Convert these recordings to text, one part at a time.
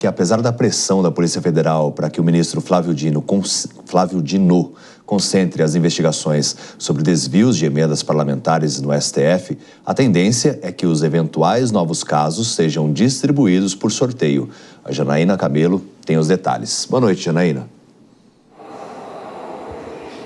Que apesar da pressão da Polícia Federal para que o ministro Flávio Dino concentre as investigações sobre desvios de emendas parlamentares no STF, a tendência é que os eventuais novos casos sejam distribuídos por sorteio. A Janaína Camelo tem os detalhes. Boa noite, Janaína.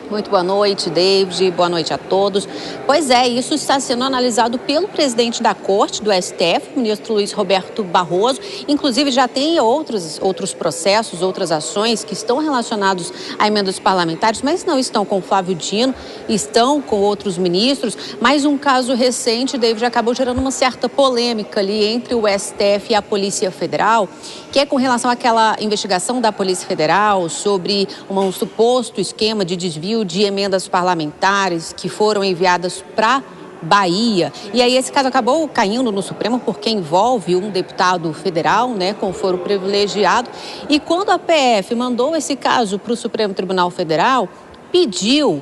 Muito boa noite, David. Boa noite a todos. Pois é, isso está sendo analisado pelo presidente da Corte, do STF, o ministro Luiz Roberto Barroso. Inclusive, já tem outros processos, outras ações que estão relacionados a emendas parlamentares, mas não estão com o Flávio Dino, estão com outros ministros. Mas um caso recente, David, acabou gerando uma certa polêmica ali entre o STF e a Polícia Federal, que é com relação àquela investigação da Polícia Federal sobre um suposto esquema de desvio de emendas parlamentares que foram enviadas para Bahia. E aí esse caso acabou caindo no Supremo porque envolve um deputado federal, com foro privilegiado. E quando a PF mandou esse caso para o Supremo Tribunal Federal, pediu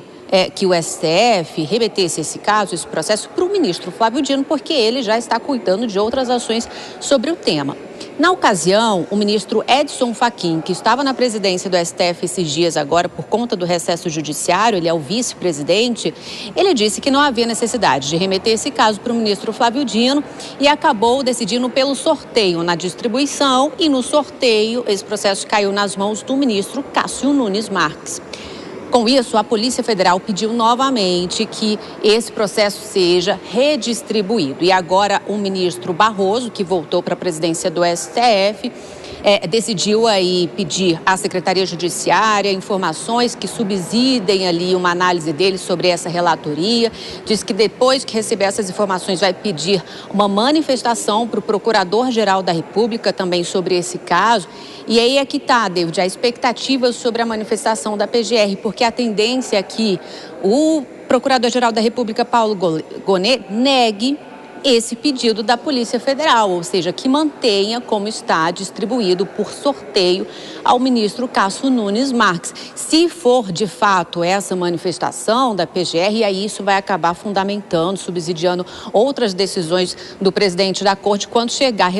que o STF remetesse esse caso, esse processo, para o ministro Flávio Dino, porque ele já está cuidando de outras ações sobre o tema. Na ocasião, o ministro Edson Fachin, que estava na presidência do STF esses dias agora por conta do recesso judiciário, ele é o vice-presidente, ele disse que não havia necessidade de remeter esse caso para o ministro Flávio Dino e acabou decidindo pelo sorteio na distribuição, e no sorteio esse processo caiu nas mãos do ministro Cássio Nunes Marques. Com isso, a Polícia Federal pediu novamente que esse processo seja redistribuído. E agora o ministro Barroso, que voltou para a presidência do STF, decidiu aí pedir à Secretaria Judiciária informações que subsidem ali uma análise dele sobre essa relatoria. Diz que depois que receber essas informações vai pedir uma manifestação para o Procurador-Geral da República também sobre esse caso. E aí é que está, David, a expectativa sobre a manifestação da PGR, porque a tendência é que o Procurador-Geral da República, Paulo Gonet, negue esse pedido da Polícia Federal, ou seja, que mantenha como está distribuído por sorteio ao ministro Cássio Nunes Marques. Se for de fato essa manifestação da PGR, aí isso vai acabar fundamentando, subsidiando outras decisões do presidente da Corte quando chegar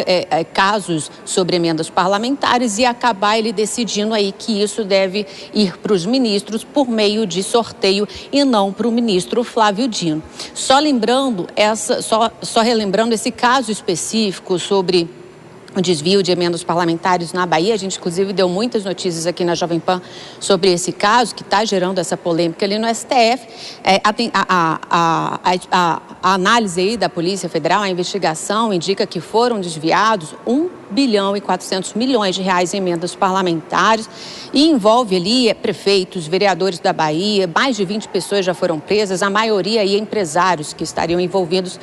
casos sobre emendas parlamentares e acabar ele decidindo aí que isso deve ir para os ministros por meio de sorteio e não para o ministro Flávio Dino. Só relembrando esse caso específico sobre o desvio de emendas parlamentares na Bahia, a gente inclusive deu muitas notícias aqui na Jovem Pan sobre esse caso que está gerando essa polêmica ali no STF. A análise aí da Polícia Federal, a investigação indica que foram desviados 1 bilhão e 400 milhões de reais em emendas parlamentares e envolve ali prefeitos, vereadores da Bahia, mais de 20 pessoas já foram presas, a maioria aí empresários que estariam envolvidos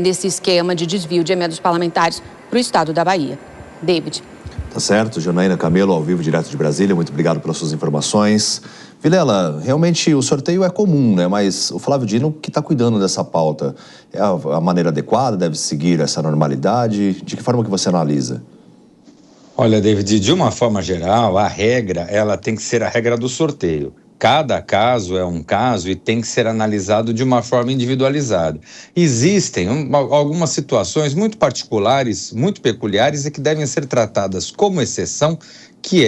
nesse esquema de desvio de emendas parlamentares para o estado da Bahia. David. Tá certo, Janaína Camelo, ao vivo, direto de Brasília, muito obrigado pelas suas informações. Vilela, realmente o sorteio é comum, mas o Flávio Dino que está cuidando dessa pauta, é a maneira adequada, deve seguir essa normalidade? De que forma que você analisa? Olha, David, de uma forma geral, a regra, ela tem que ser a regra do sorteio. Cada caso é um caso e tem que ser analisado de uma forma individualizada. Existem algumas situações muito particulares, muito peculiares e que devem ser tratadas como exceção, que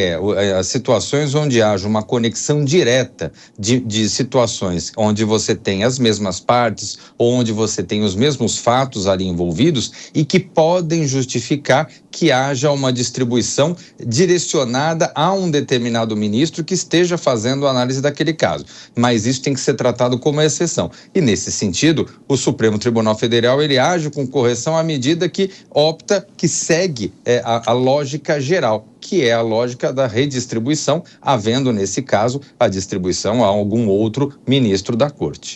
as situações onde haja uma conexão direta de situações onde você tem as mesmas partes ou onde você tem os mesmos fatos ali envolvidos e que podem justificar que haja uma distribuição direcionada a um determinado ministro que esteja fazendo a análise daquele caso. Mas isso tem que ser tratado como exceção. E nesse sentido, o Supremo Tribunal Federal, ele age com correção à medida que opta, que segue a lógica geral, que é a lógica da redistribuição, havendo, nesse caso, a distribuição a algum outro ministro da Corte.